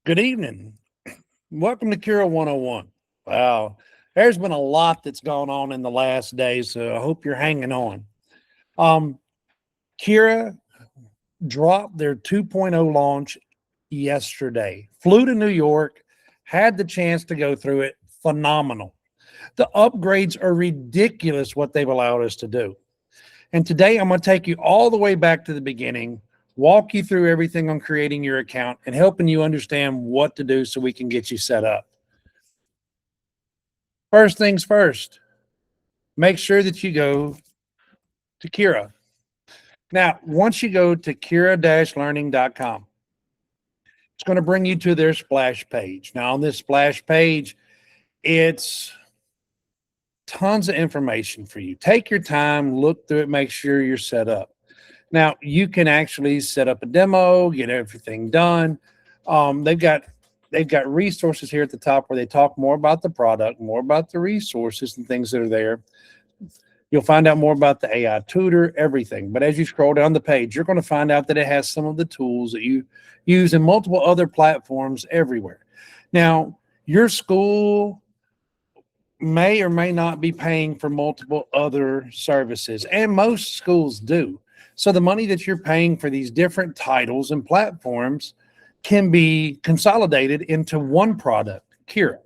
Good evening. Welcome to Cura 101. Wow, there's been a lot that's gone on in the last days, so I hope you're hanging on. Um, Cura dropped their 2.0 launch yesterday. Flew to New York, had the chance to go through it. Phenomenal. The upgrades are ridiculous what they've allowed us to do. And today I'm going to take you all the way back to the beginning, walk you through everything on creating your account and helping you understand what to do so we can get you set up. First things first, make sure that you go to Cura. Now, once you go to cura-learning.com, it's going to bring you to their splash page. Now, on this splash page, it's tons of information for you. Take your time, look through it, make sure you're set up. Now, you can actually set up a demo, get everything done. They've got resources here at the top where they talk more about the product, more about the resources and things that are there. You'll find out more about the AI tutor, everything. But as you scroll down the page, you're going to find out that it has some of the tools that you use in multiple other platforms everywhere. Now, your school may or may not be paying for multiple other services, and most schools do. So the money that you're paying for these different titles and platforms can be consolidated into one product, Cura.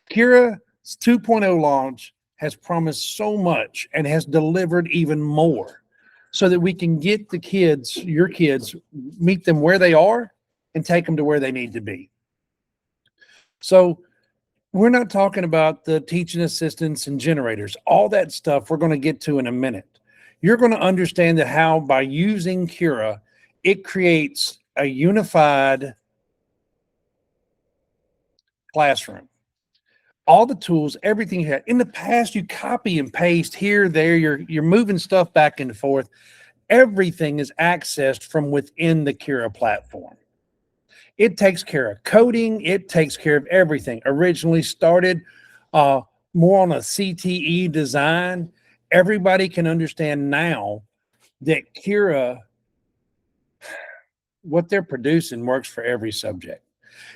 Cura's 2.0 launch has promised so much and has delivered even more so that we can get the kids, your kids, meet them where they are and take them to where they need to be. So we're not talking about the teaching assistants and generators. All that stuff we're going to get to in a minute. You're going to understand that how by using Cura, it creates a unified classroom. All the tools, everything you had. In the past, you copy and paste here, there, you're moving stuff back and forth. Everything is accessed from within the Cura platform. It takes care of coding, it takes care of everything. Originally started more on a CTE design. Everybody can understand now that Cura, what they're producing works for every subject.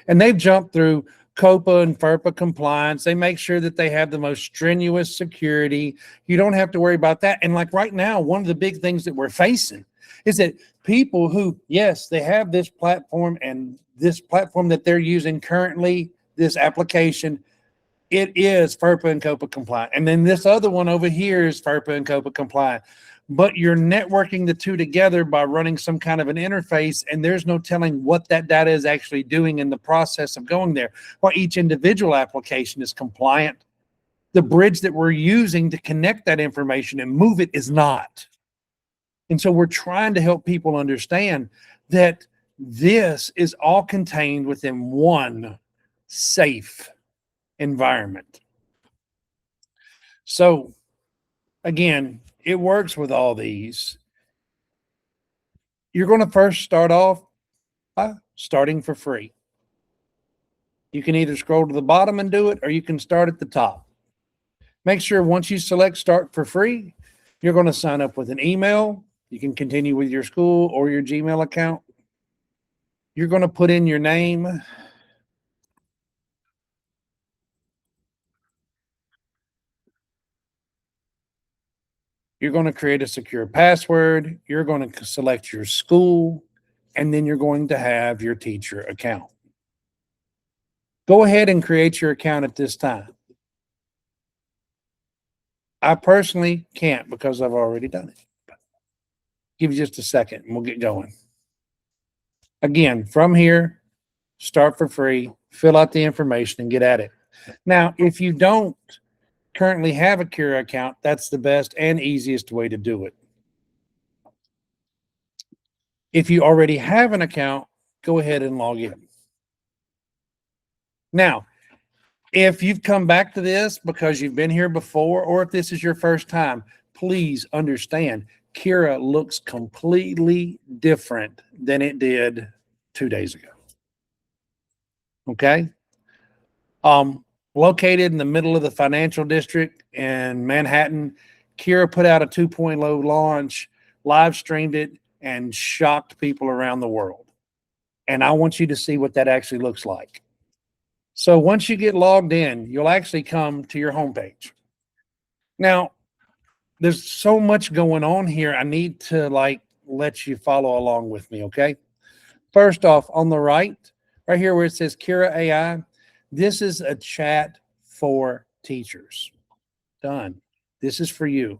And they've jumped through COPA and FERPA compliance. They make sure that they have the most strenuous security. You don't have to worry about that. And like right now, one of the big things that we're facing is that people who, yes, they have this platform and this platform that they're using currently, this application, it is FERPA and COPA compliant. And then this other one over here is FERPA and COPA compliant. But you're networking the two together by running some kind of an interface, and there's no telling what that data is actually doing in the process of going there. While each individual application is compliant, the bridge that we're using to connect that information and move it is not. And so we're trying to help people understand that this is all contained within one safe environment. So again, it works with all these. You're going to first start off by starting for free. You can either scroll to the bottom and do it, or you can start at the top. Make sure once you select start for free, you're going to sign up with an email. You can continue with your school or your Gmail account. You're going to put in your name. You're going to create a secure password. You're going to select your school, and then you're going to have your teacher account. Go ahead and create your account at this time. I personally can't because I've already done it. Give you just a second and we'll get going. Again, from here, start for free, fill out the information and get at it. Now, if you don't currently have a Cura account, that's the best and easiest way to do it. If you already have an account, go ahead and log in. Now, if you've come back to this because you've been here before, or if this is your first time, please understand Cura looks completely different than it did 2 days ago. Okay. Located in the middle of the financial district in Manhattan, Cura put out a 2.0 launch, live streamed it, and shocked people around the world. And I want you to see what that actually looks like. So once you get logged in, you'll actually come to your homepage. Now, there's so much going on here. I need to let you follow along with me, okay? First off, on the right here where it says Kira AI, this is a chat for teachers. Done. This is for you.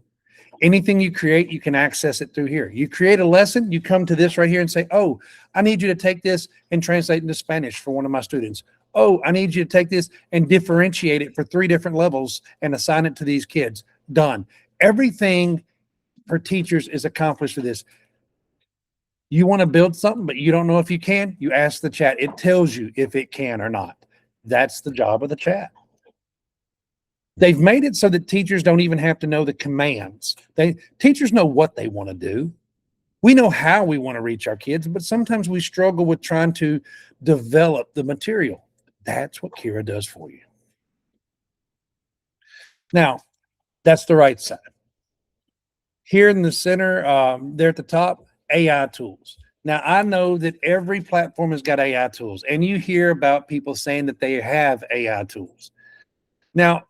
Anything you create, you can access it through here. You create a lesson, you come to this right here and say, oh, I need you to take this and translate into Spanish for one of my students. Oh, I need you to take this and differentiate it for 3 different levels and assign it to these kids. Done. Everything for teachers is accomplished with this. You want to build something, but you don't know if you can, you ask the chat. It tells you if it can or not. That's the job of the chat. They've made it so that teachers don't even have to know the commands. Teachers know what they want to do. We know how we want to reach our kids, but sometimes we struggle with trying to develop the material. That's what Kira does for you. Now, that's the right side. Here in the center, there at the top, AI tools. Now, I know that every platform has got AI tools, and you hear about people saying that they have AI tools. Now,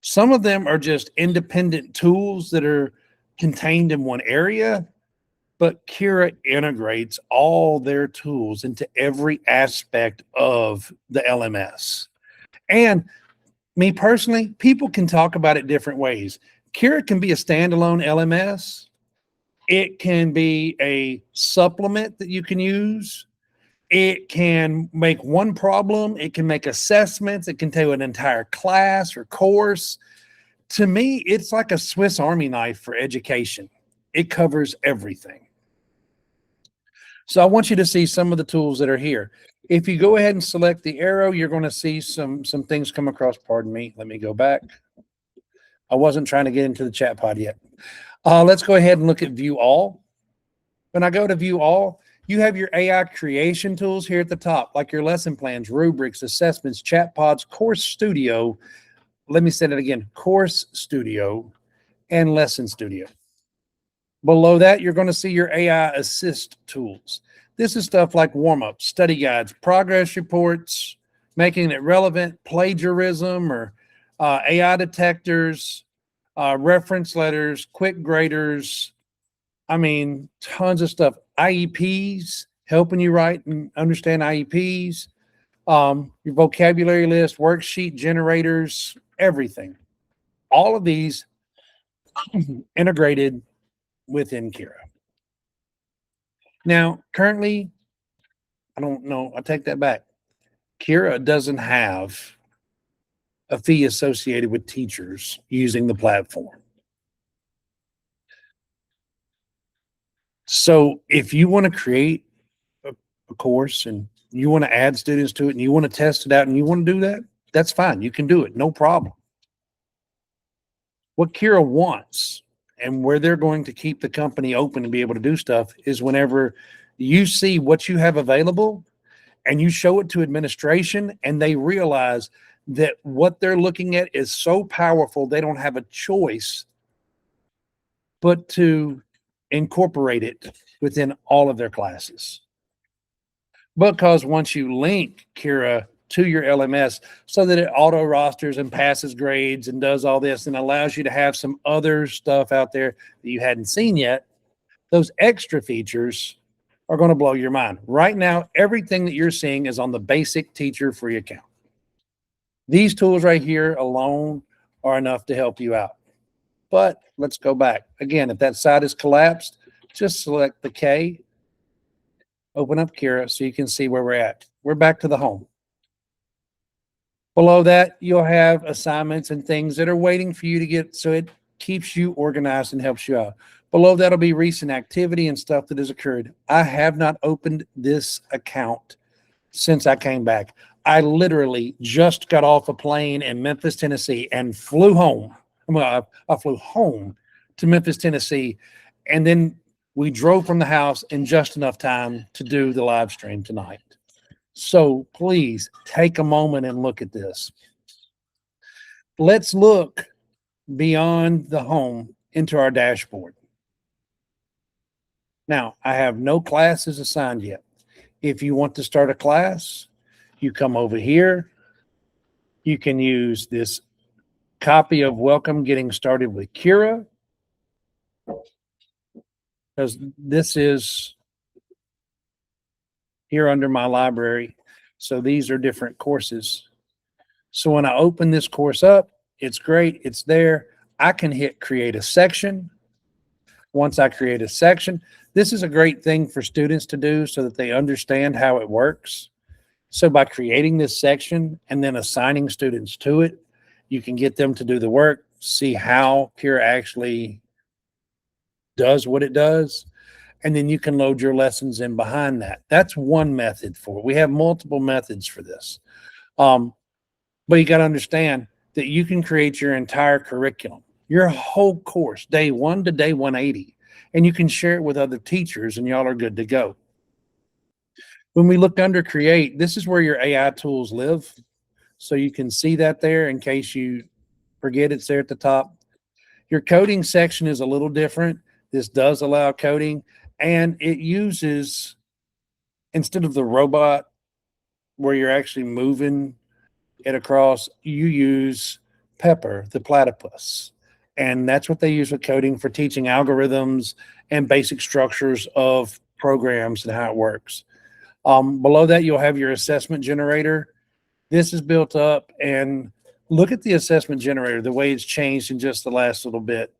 some of them are just independent tools that are contained in one area, but Kira integrates all their tools into every aspect of the LMS. And me personally, people can talk about it different ways. Kira can be a standalone LMS. It can be a supplement that you can use. It can make one problem. It can make assessments. It can tell an entire class or course. To me, it's like a Swiss Army knife for education. It covers everything. So I want you to see some of the tools that are here. If you go ahead and select the arrow, you're going to see some things come across. Pardon me. Let me go back. I wasn't trying to get into the chat pod yet. Let's go ahead and look at View All. When I go to View All, you have your AI creation tools here at the top, like your lesson plans, rubrics, assessments, chat pods, Course Studio. Let me say that again, Course Studio and Lesson Studio. Below that, you're going to see your AI assist tools. This is stuff like warm-ups, study guides, progress reports, making it relevant, plagiarism or AI detectors, reference letters, quick graders. I mean, tons of stuff. IEPs, helping you write and understand IEPs, your vocabulary list, worksheet generators, everything. All of these integrated within Kira. Now, currently, I don't know, I take that back. Kira doesn't have a fee associated with teachers using the platform. So if you want to create a course and you want to add students to it and you want to test it out and you want to do that, that's fine. You can do it. No problem. What Kira wants and where they're going to keep the company open and be able to do stuff is whenever you see what you have available and you show it to administration and they realize that what they're looking at is so powerful, they don't have a choice but to incorporate it within all of their classes. Because once you link Kira to your LMS so that it auto rosters and passes grades and does all this and allows you to have some other stuff out there that you hadn't seen yet, those extra features are going to blow your mind. Right now, everything that you're seeing is on the basic teacher free account. These tools right here alone are enough to help you out. But let's go back. Again, if that side is collapsed, just select the K, open up Kira so you can see where we're at. We're back to the home. Below that, you'll have assignments and things that are waiting for you to get, so it keeps you organized and helps you out. Below that'll be recent activity and stuff that has occurred. I have not opened this account since I came back. I literally just got off a plane in Memphis, Tennessee and flew home. Well, I flew home to Memphis, Tennessee, and then we drove from the house in just enough time to do the live stream tonight. So please take a moment and look at this. Let's look beyond the home into our dashboard. Now, I have no classes assigned yet. If you want to start a class, you come over here. You can use this copy of Welcome Getting Started with Kira, because this is here under my library. So these are different courses. So when I open this course up, it's great. It's there. I can hit create a section. Once I create a section, this is a great thing for students to do so that they understand how it works. So by creating this section and then assigning students to it, you can get them to do the work, see how Kira actually does what it does, and then you can load your lessons in behind that. That's one method for it. We have multiple methods for this. But you got to understand that you can create your entire curriculum, your whole course, day 1 to day 180, and you can share it with other teachers, and y'all are good to go. When we look under create, this is where your AI tools live. So you can see that there in case you forget it's there at the top. Your coding section is a little different. This does allow coding, and it uses, instead of the robot where you're actually moving it across, you use Pepper, the platypus. And that's what they use with coding for teaching algorithms and basic structures of programs and how it works. Below that, you'll have your assessment generator. This is built up, and look at the assessment generator, the way it's changed in just the last little bit.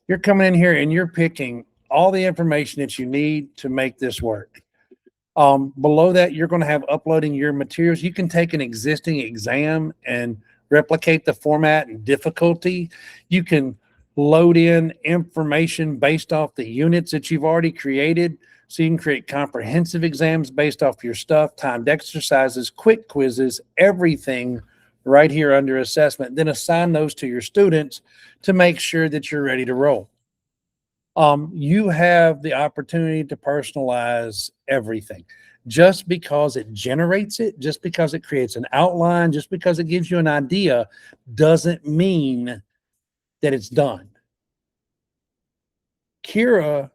You're coming in here and you're picking all the information that you need to make this work. Below that, you're going to have uploading your materials. You can take an existing exam and replicate the format and difficulty. You can load in information based off the units that you've already created. So you can create comprehensive exams based off your stuff, timed exercises, quick quizzes, everything right here under assessment. Then assign those to your students to make sure that you're ready to roll. You have the opportunity to personalize everything. Just because it generates it, just because it creates an outline, just because it gives you an idea, doesn't mean that it's done. Kira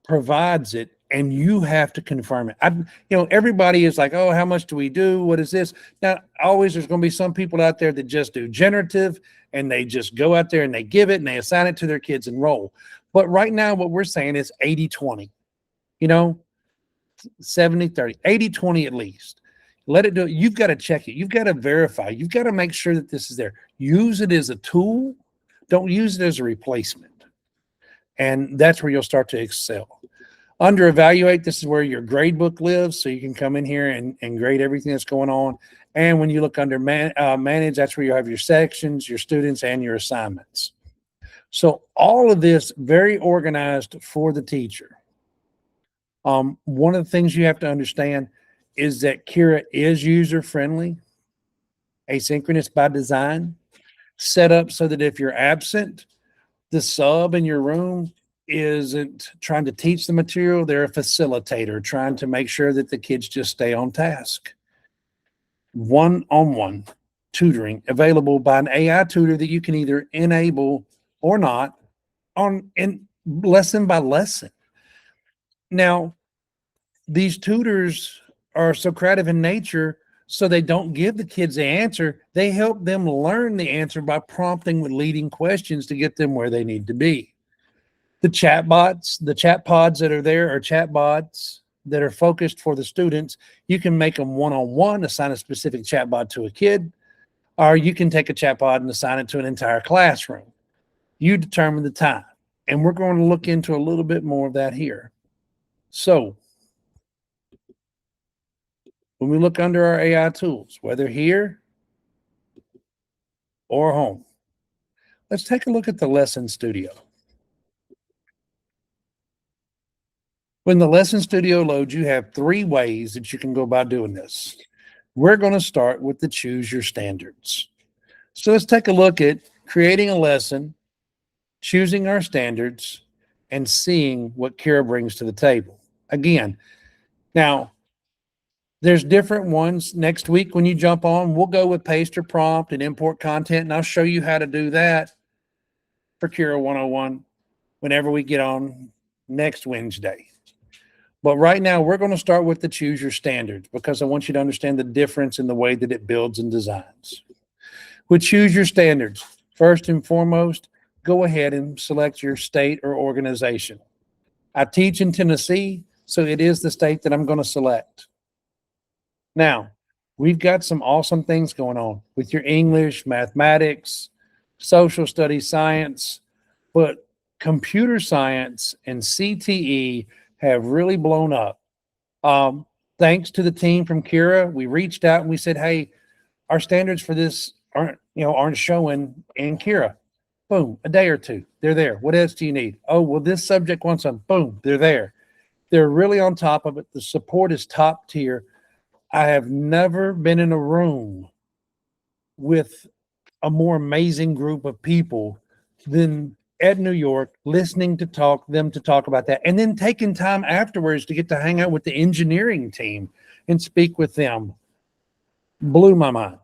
provides it, and you have to confirm it. Everybody is like, oh, how much do we do? What is this? Now, always there's going to be some people out there that just do generative, and they just go out there and they give it and they assign it to their kids and roll. But right now, what we're saying is 80-20, 70-30, 80-20 at least. Let it do it. You've got to check it. You've got to verify. You've got to make sure that this is there. Use it as a tool. Don't use it as a replacement. And that's where you'll start to excel. Under evaluate, this is where your grade book lives. So you can come in here and grade everything that's going on. And when you look under manage, that's where you have your sections, your students, and your assignments. So all of this very organized for the teacher. One of the things you have to understand is that Kira is user-friendly, asynchronous by design, set up so that if you're absent, the sub in your room isn't trying to teach the material. They're a facilitator trying to make sure that the kids just stay on task. One-on-one tutoring available by an AI tutor that you can either enable or not in lesson by lesson. Now, these tutors are Socratic in nature, so they don't give the kids the answer. They help them learn the answer by prompting with leading questions to get them where they need to be. The chatbots, the chat pods that are there are chatbots that are focused for the students. You can make them one-on-one, assign a specific chatbot to a kid, or you can take a chatbot and assign it to an entire classroom. You determine the time, and we're going to look into a little bit more of that here. So when we look under our AI tools, whether here or home, let's take a look at the Lesson Studio. When the Lesson Studio loads, you have 3 ways that you can go about doing this. We're going to start with the choose your standards. So let's take a look at creating a lesson, choosing our standards, and seeing what Kira brings to the table. Again, now, there's different ones. Next week when you jump on, we'll go with paste or prompt and import content, and I'll show you how to do that for Kira 101 whenever we get on next Wednesday. But right now, we're going to start with the choose your standards because I want you to understand the difference in the way that it builds and designs. With choose your standards, first and foremost, go ahead and select your state or organization. I teach in Tennessee, so it is the state that I'm going to select. Now, we've got some awesome things going on with your English, mathematics, social studies, science, but computer science and CTE have really blown up. Thanks to the team from Kira, we reached out and we said, hey, our standards for this aren't showing in Kira. Boom, a day or two, they're there. What else do you need? Oh, well, this subject wants them. Boom, they're there. They're really on top of it. The support is top tier. I have never been in a room with a more amazing group of people than at New York, listening to them talk about that, and then taking time afterwards to get to hang out with the engineering team and speak with them. Blew my mind.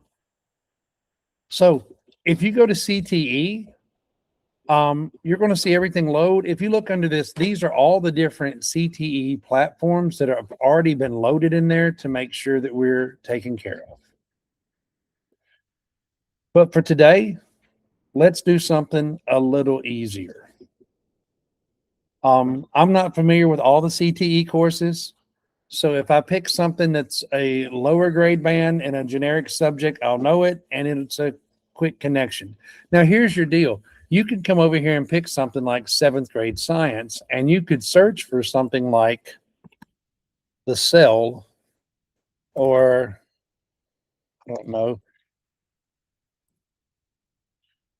So if you go to CTE, you're going to see everything load. If you look under this, these are all the different CTE platforms that have already been loaded in there to make sure that we're taken care of. But for today, let's do something a little easier. I'm not familiar with all the CTE courses. So if I pick something that's a lower grade band and a generic subject, I'll know it, and it's a quick connection. Now, here's your deal. You could come over here and pick something like 7th grade science, and you could search for something like the cell, or I don't know.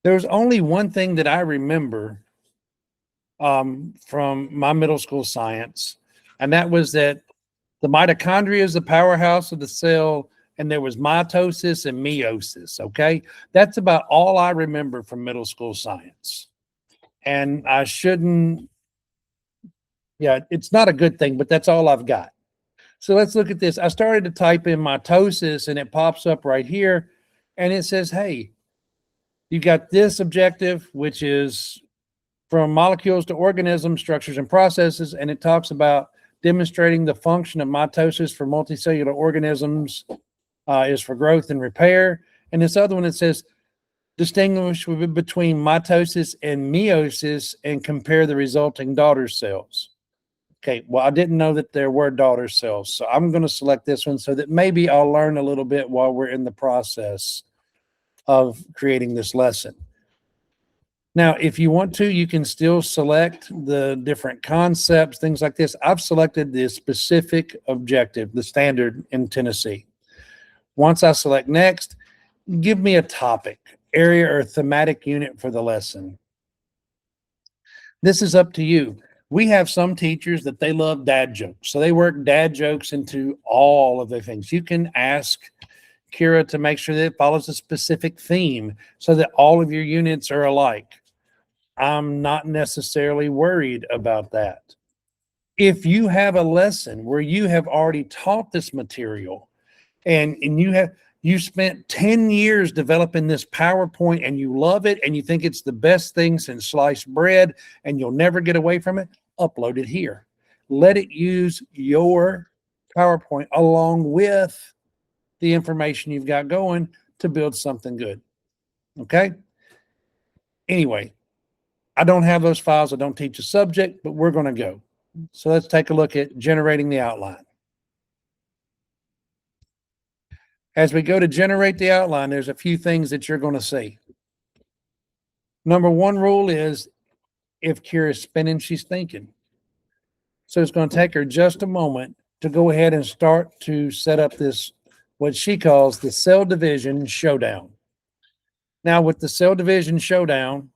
There's only one thing that I remember from my middle school science, and that was that the mitochondria is the powerhouse of the cell, and there was mitosis and meiosis. Okay, that's about all I remember from middle school science, and I shouldn't. Yeah, it's not a good thing, but that's all I've got. So let's look at this. I started to type in mitosis, and it pops up right here, and it says, "Hey, you got this objective, which is from molecules to organisms, structures, and processes," and it talks about demonstrating the function of mitosis for multicellular organisms is for growth and repair. And this other one, it says distinguish between mitosis and meiosis and compare the resulting daughter cells. Okay, well, I didn't know that there were daughter cells, so I'm going to select this one so that maybe I'll learn a little bit while we're in the process of creating this lesson. Now, if you want to, you can still select the different concepts, things like this. I've selected the specific objective, the standard in Tennessee. Once I select next, give me a topic, area, or thematic unit for the lesson. This is up to you. We have some teachers that they love dad jokes, so they work dad jokes into all of the things. You can ask Kira to make sure that it follows a specific theme so that all of your units are alike. I'm not necessarily worried about that. If you have a lesson where you have already taught this material and you spent 10 years developing this PowerPoint and you love it and you think it's the best thing since sliced bread and you'll never get away from it, upload it here. Let it use your PowerPoint along with the information you've got going to build something good. Okay? Anyway, I don't have those files. I don't teach a subject, but we're going to go. So let's take a look at generating the outline. As we go to generate the outline, there's a few things that you're going to see. Number one rule is if Kira's spinning, she's thinking. So it's going to take her just a moment to go ahead and start to set up this, what she calls the cell division showdown. Now with the cell division showdown,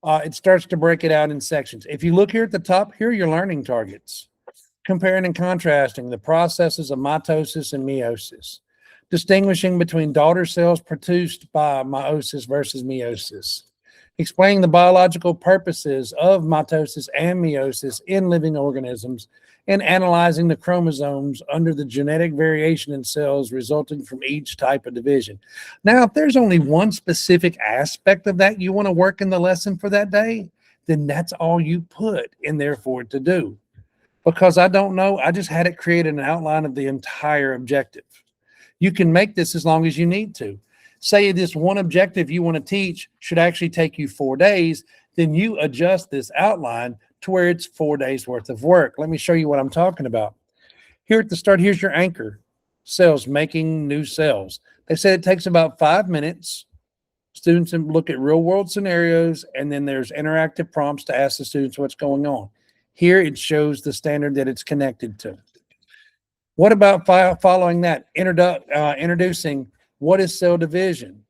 it starts to break it out in sections. If you look here at the top, here are your learning targets. Comparing and contrasting the processes of mitosis and meiosis. Distinguishing between daughter cells produced by meiosis versus meiosis. Explaining the biological purposes of mitosis and meiosis in living organisms, and analyzing the chromosomes under the genetic variation in cells resulting from each type of division. Now, if there's only one specific aspect of that you want to work in the lesson for that day, then that's all you put in there for it to do. Because I don't know, I just had it create an outline of the entire objective. You can make this as long as you need to. Say this one objective you want to teach should actually take you 4 days, then you adjust this outline to where it's 4 days worth of work. Let me show you what I'm talking about. Here at the start, here's your anchor. Sales, making new sales. They said it takes about 5 minutes. Students look at real world scenarios, and then there's interactive prompts to ask the students what's going on. Here it shows the standard that it's connected to. What about following that? Introducing what is cell division.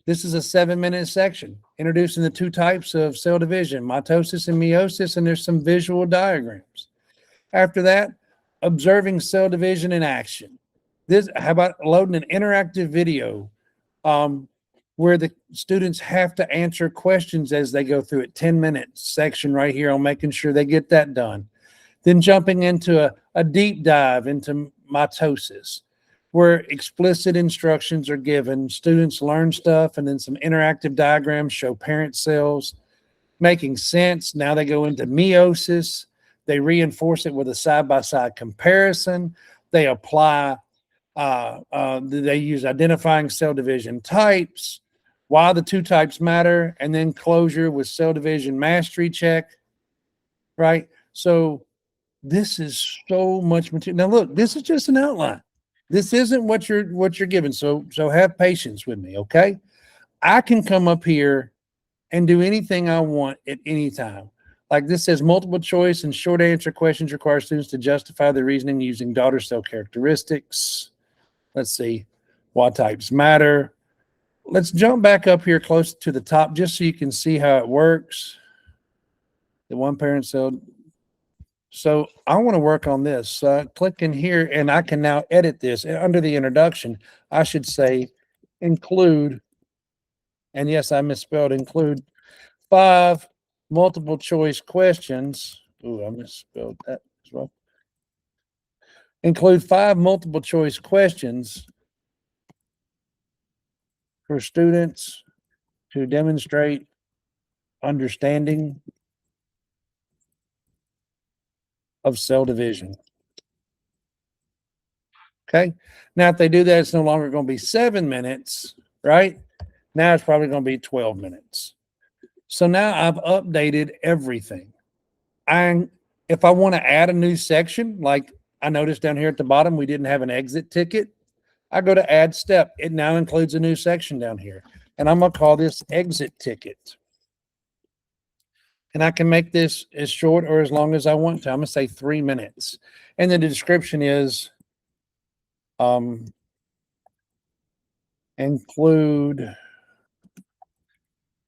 This is a 7-minute section, introducing the 2 types of cell division, mitosis and meiosis, and there's some visual diagrams. After that, observing cell division in action. How about loading an interactive video where the students have to answer questions as they go through it, 10-minute section right here on making sure they get that done. Then jumping into a deep dive into mitosis, where explicit instructions are given, students learn stuff, and then some interactive diagrams show parent cells making sense. Now they go into meiosis. They reinforce it with a side-by-side comparison. They apply, they use identifying cell division types, why the 2 types matter, and then closure with cell division mastery check, right? So this is so much material. Now look, this is just an outline. This isn't what you're given. So have patience with me, okay? I can come up here and do anything I want at any time. Like this says, multiple choice and short answer questions require students to justify their reasoning using daughter cell characteristics. Let's see, what types matter. Let's jump back up here close to the top just so you can see how it works. The one parent cell. So I want to work on this. Click in here, and I can now edit this. Under the introduction, I should say include, and yes, I misspelled include, 5 multiple choice questions. Ooh, I misspelled that as well. Include 5 multiple choice questions for students to demonstrate understanding of cell division. Okay. Now, if they do that, it's no longer going to be 7 minutes, right? Now it's probably going to be 12 minutes. So now I've updated everything. If I want to add a new section, like I noticed down here at the bottom, we didn't have an exit ticket. I go to add step. It now includes a new section down here. And I'm going to call this exit ticket. And I can make this as short or as long as I want to. I'm going to say 3 minutes. And then the description is include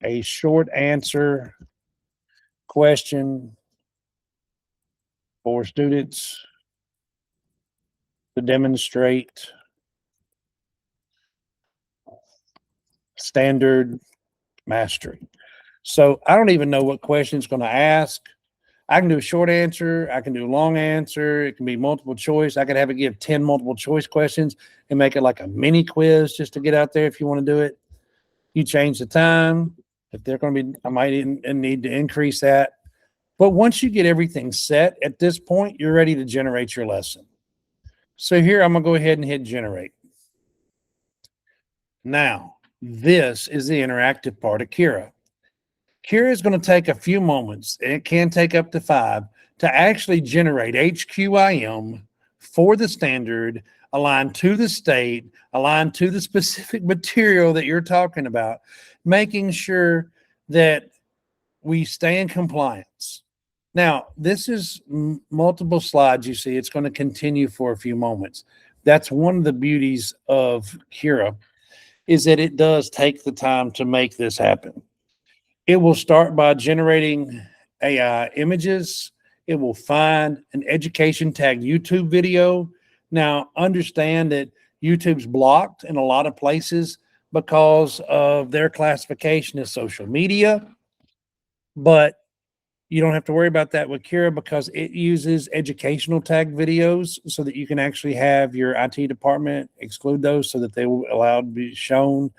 a short answer question for students to demonstrate standard mastery. So I don't even know what question it's going to ask. I can do a short answer. I can do a long answer. It can be multiple choice. I could have it give 10 multiple choice questions and make it like a mini quiz just to get out there if you want to do it. You change the time. If they're going to be, I might need to increase that. But once you get everything set at this point, you're ready to generate your lesson. So here I'm going to go ahead and hit generate. Now, this is the interactive part of Kira. Kira is going to take a few moments, and it can take up to 5, to actually generate HQIM for the standard, aligned to the state, aligned to the specific material that you're talking about, making sure that we stay in compliance. Now, this is multiple slides you see. It's going to continue for a few moments. That's one of the beauties of Kira, is that it does take the time to make this happen. It will start by generating AI images. It will find an education tagged YouTube video. Now, understand that YouTube's blocked in a lot of places because of their classification as social media, but you don't have to worry about that with Kira because it uses educational tagged videos so that you can actually have your IT department exclude those so that they will allow to be shown.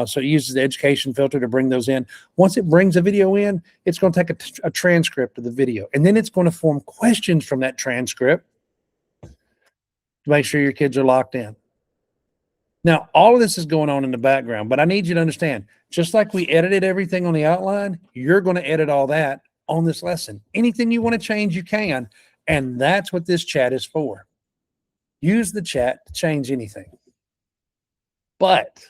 So it uses the education filter to bring those in. Once it brings a video in, it's going to take a transcript of the video, and then it's going to form questions from that transcript to make sure your kids are locked in. Now, all of this is going on in the background, but I need you to understand, just like we edited everything on the outline, you're going to edit all that on this lesson. Anything you want to change, you can, and that's what this chat is for. Use the chat to change anything. But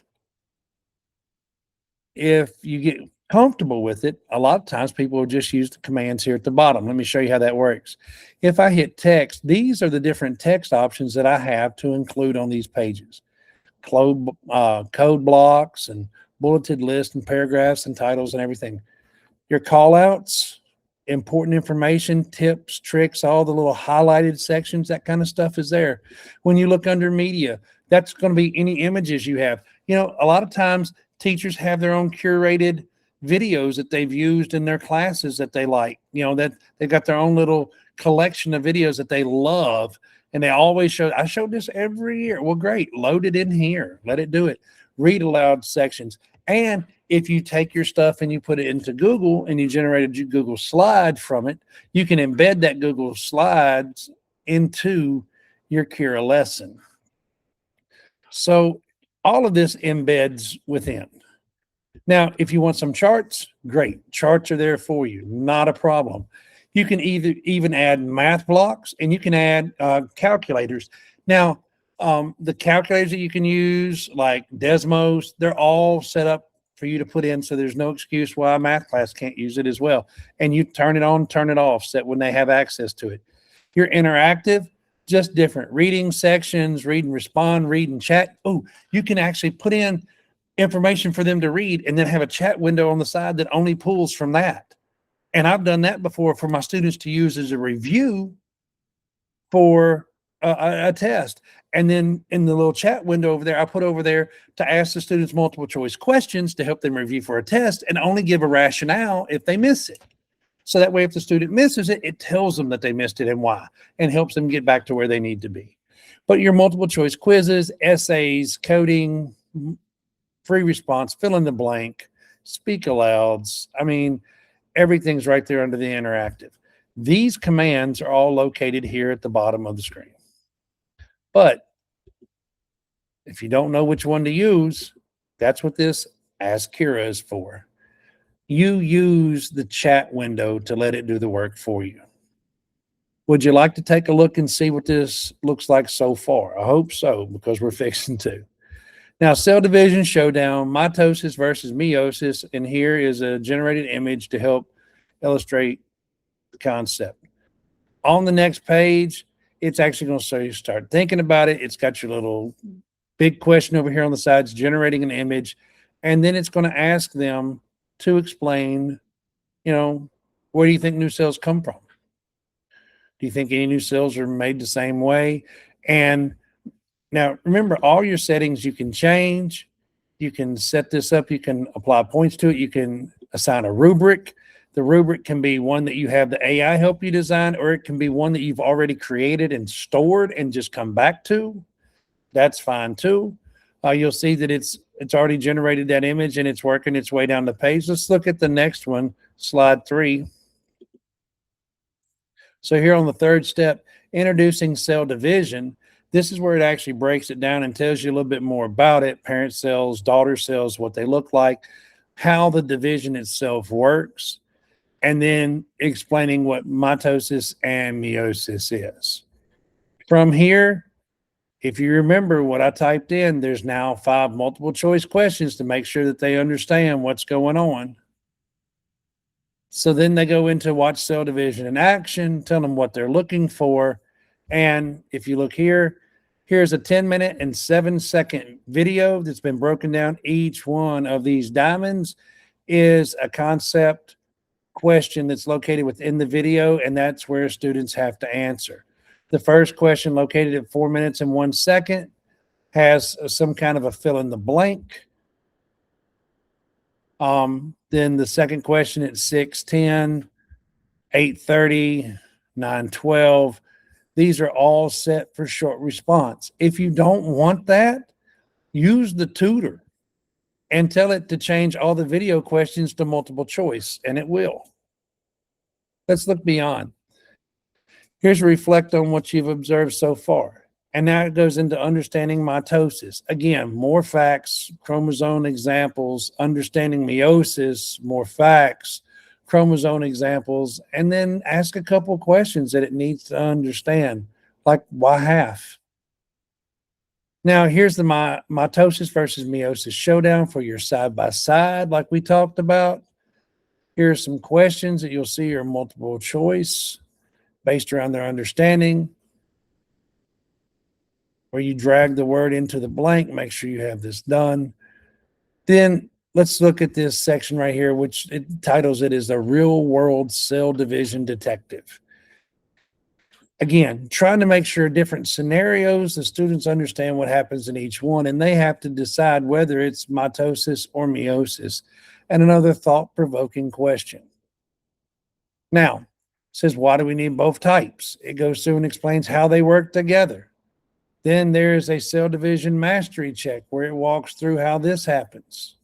if you get comfortable with it, a lot of times people will just use the commands here at the bottom. Let me show you how that works. If I hit text, these are the different text options that I have to include on these pages. Code blocks and bulleted lists and paragraphs and titles and everything. Your call outs, important information, tips, tricks, all the little highlighted sections, that kind of stuff is there. When you look under media, that's going to be any images you have. You know, a lot of times teachers have their own curated videos that they've used in their classes that they like, you know, that they've got their own little collection of videos that they love. And they always show, I showed this every year. Well, great. Load it in here. Let it do it. Read aloud sections. And if you take your stuff and you put it into Google and you generate a Google slide from it, you can embed that Google slides into your Kira lesson. So all of this embeds within. Now, if you want some charts, great. Charts are there for you. Not a problem. You can even add math blocks, and you can add calculators. Now, the calculators that you can use, like Desmos, they're all set up for you to put in, so there's no excuse why a math class can't use it as well. And you turn it on, turn it off, set when they have access to it. Your interactive, just different. Reading sections, read and respond, read and chat. Oh, you can actually put in information for them to read and then have a chat window on the side that only pulls from that. And I've done that before for my students to use as a review for a test. And then in the little chat window over there, I put over there to ask the students multiple choice questions to help them review for a test and only give a rationale if they miss it. So that way, if the student misses it, it tells them that they missed it and why, and helps them get back to where they need to be. But your multiple choice quizzes, essays, coding, free response, fill in the blank, speak alouds. I mean, everything's right there under the interactive. These commands are all located here at the bottom of the screen. But if you don't know which one to use, that's what this Ask Kira is for. You use the chat window to let it do the work for you. Would you like to take a look and see what this looks like so far? I hope so, because we're fixing to. Now, cell division showdown, mitosis versus meiosis, and here is a generated image to help illustrate the concept. On the next page, it's actually going to show you start thinking about it. It's got your little big question over here on the sides, generating an image, and then it's going to ask them to explain, you know, where do you think new cells come from? Do you think any new cells are made the same way? And now, remember, all your settings you can change. You can set this up. You can apply points to it. You can assign a rubric. The rubric can be one that you have the AI help you design, or it can be one that you've already created and stored and just come back to. That's fine too. You'll see that it's already generated that image and it's working its way down the page. Let's look at the next one, slide 3. So here on the third step, introducing cell division, this is where it actually breaks it down and tells you a little bit more about it, parent cells, daughter cells, what they look like, how the division itself works, and then explaining what mitosis and meiosis is. From here, if you remember what I typed in, there's now 5 multiple choice questions to make sure that they understand what's going on. So then they go into watch cell division in action, tell them what they're looking for. And if you look here, here's a 10-minute and 7-second video that's been broken down. Each one of these diamonds is a concept question that's located within the video, and that's where students have to answer. The first question, located at 4 minutes and 1 second, has some kind of a fill in the blank. Then the second question at 6:10, 8:30, 9:12. These are all set for short response. If you don't want that, use the tutor and tell it to change all the video questions to multiple choice, and it will. Let's look beyond. Here's a reflect on what you've observed so far. And now it goes into understanding mitosis. Again, more facts, chromosome examples, understanding meiosis, more facts, chromosome examples, and then ask a couple questions that it needs to understand, like why half? Now, here's the mitosis versus meiosis showdown for your side-by-side, like we talked about. Here are some questions that you'll see are multiple choice based around their understanding, where you drag the word into the blank. Make sure you have this done. Then let's look at this section right here, which it titles it as a real world cell division detective. Again, trying to make sure different scenarios, the students understand what happens in each one, and they have to decide whether it's mitosis or meiosis. And another thought-provoking question. Now, says, why do we need both types? It goes through and explains how they work together. Then there's a cell division mastery check where it walks through how this happens.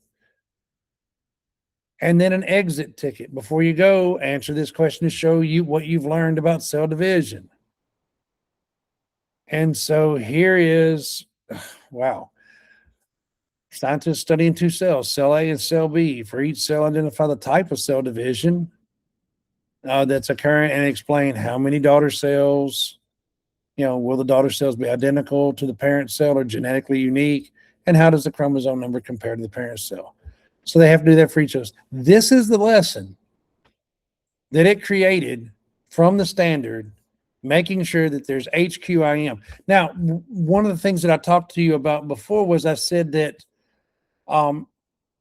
And then an exit ticket. Before you go, answer this question to show you what you've learned about cell division. And so here is, wow. Scientists studying two cells, cell A and cell B. For each cell, identify the type of cell division that's occurring and explain how many daughter cells, will the daughter cells be identical to the parent cell or genetically unique? And how does the chromosome number compare to the parent cell? So they have to do that for each of us. This is the lesson that it created from the standard, making sure that there's HQIM. Now, one of the things that I talked to you about before was I said that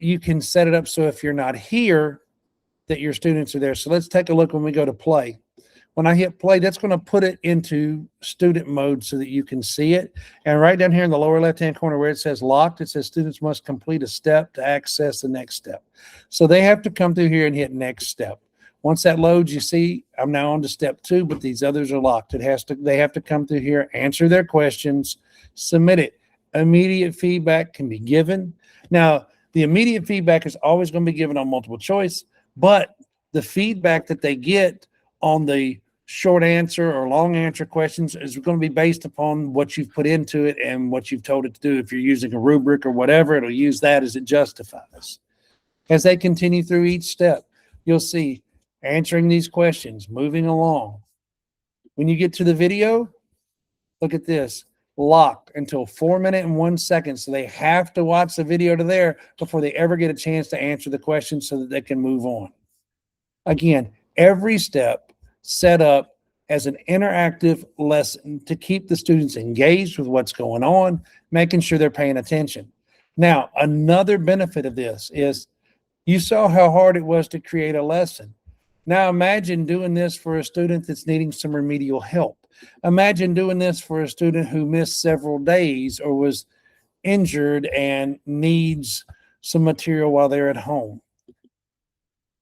you can set it up so if you're not here, that your students are there. So let's take a look when we go to play. When I hit play, that's going to put it into student mode so that you can see it. And right down here in the lower left-hand corner where it says locked, it says students must complete a step to access the next step. So they have to come through here and hit next step. Once that loads, you see I'm now on to step 2, but these others are locked. They have to come through here, answer their questions, submit it. Immediate feedback can be given. Now, the immediate feedback is always going to be given on multiple choice, but the feedback that they get on the short answer or long answer questions is going to be based upon what you've put into it and what you've told it to do. If you're using a rubric or whatever, it'll use that as it justifies. As they continue through each step, you'll see answering these questions, moving along. When you get to the video, look at this. Locked until 4 minutes and 1 second. So they have to watch the video to there before they ever get a chance to answer the question so that they can move on. Again, every step set up as an interactive lesson to keep the students engaged with what's going on, making sure they're paying attention. Now, another benefit of this is you saw how hard it was to create a lesson. Now imagine doing this for a student that's needing some remedial help. Imagine doing this for a student who missed several days or was injured and needs some material while they're at home.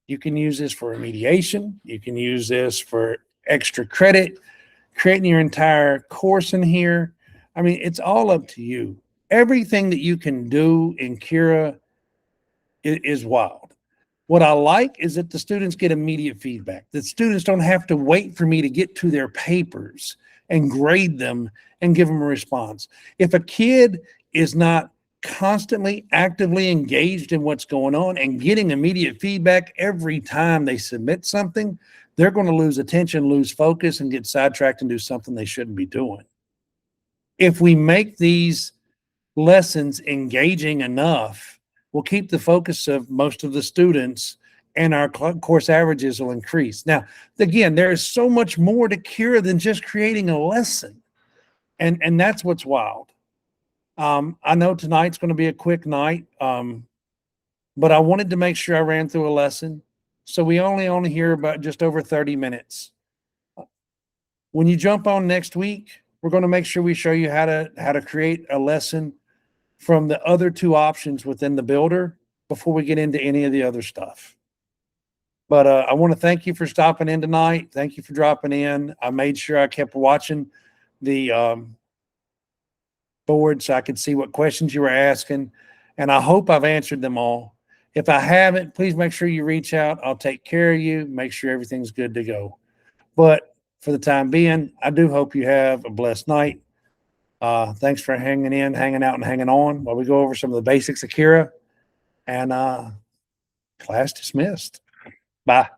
You can use this for remediation. You can use this for extra credit, creating your entire course in here. I mean, it's all up to you. Everything that you can do in Cura is wild. What I like is that the students get immediate feedback. The students don't have to wait for me to get to their papers and grade them and give them a response. If a kid is not constantly actively engaged in what's going on and getting immediate feedback every time they submit something, they're going to lose attention, lose focus, and get sidetracked and do something they shouldn't be doing. If we make these lessons engaging enough, we'll keep the focus of most of the students and our course averages will increase. Now, again, there is so much more to Cura than just creating a lesson. And that's what's wild. I know tonight's going to be a quick night, but I wanted to make sure I ran through a lesson. So we only hear about just over 30 minutes. When you jump on next week, we're going to make sure we show you how to create a lesson from the other two options within the builder before we get into any of the other stuff. But I want to thank you for stopping in tonight. Thank you for dropping in. I made sure I kept watching the board so I could see what questions you were asking. And I hope I've answered them all. If I haven't, please make sure you reach out. I'll take care of you, make sure everything's good to go. But for the time being, I do hope you have a blessed night. Thanks for hanging in, hanging out, and hanging on while we go over some of the basics of Kira. And class dismissed. Bye.